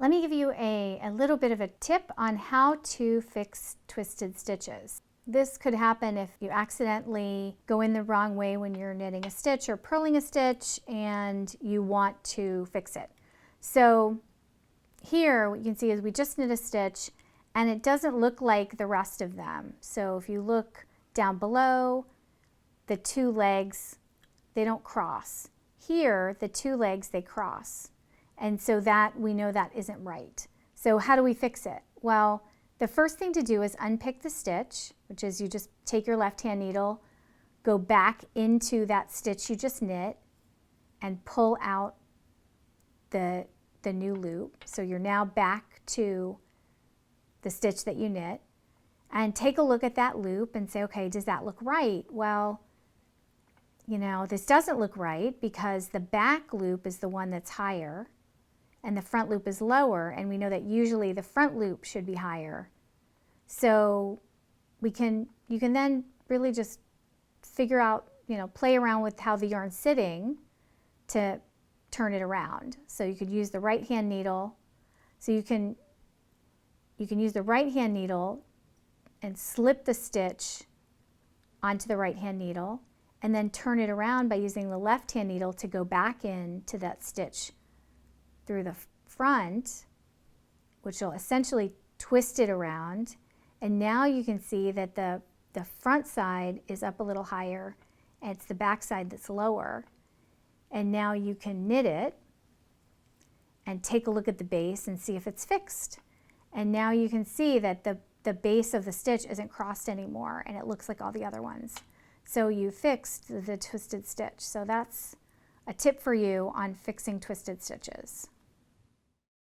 Let me give you a little bit of a tip on how to fix twisted stitches. This could happen if you accidentally go in the wrong way when you're knitting a stitch or purling a stitch and you want to fix it. So here what you can see is we just knit a stitch and it doesn't look like the rest of them. So if you look down below, the two legs, they don't cross. Here, the two legs, they cross. And so that we know that isn't right. So how do we fix it? Well, the first thing to do is unpick the stitch, which is you just take your left hand needle, go back into that stitch you just knit, and pull out the new loop. So you're now back to the stitch that you knit, and take a look at that loop and say, okay, does that look right? Well, you know, this doesn't look right because the back loop is the one that's higher and the front loop is lower, and we know that usually the front loop should be higher. So you can then really just figure out, you know, play around with how the yarn's sitting to turn it around. So you could use the right hand needle. So you can use the right hand needle and slip the stitch onto the right hand needle and then turn it around by using the left hand needle to go back into that stitch through the front, which will essentially twist it around. And now you can see that the front side is up a little higher and it's the back side that's lower. And now you can knit it and take a look at the base and see if it's fixed. And now you can see that the base of the stitch isn't crossed anymore and it looks like all the other ones. So you fixed the twisted stitch. So that's a tip for you on fixing twisted stitches.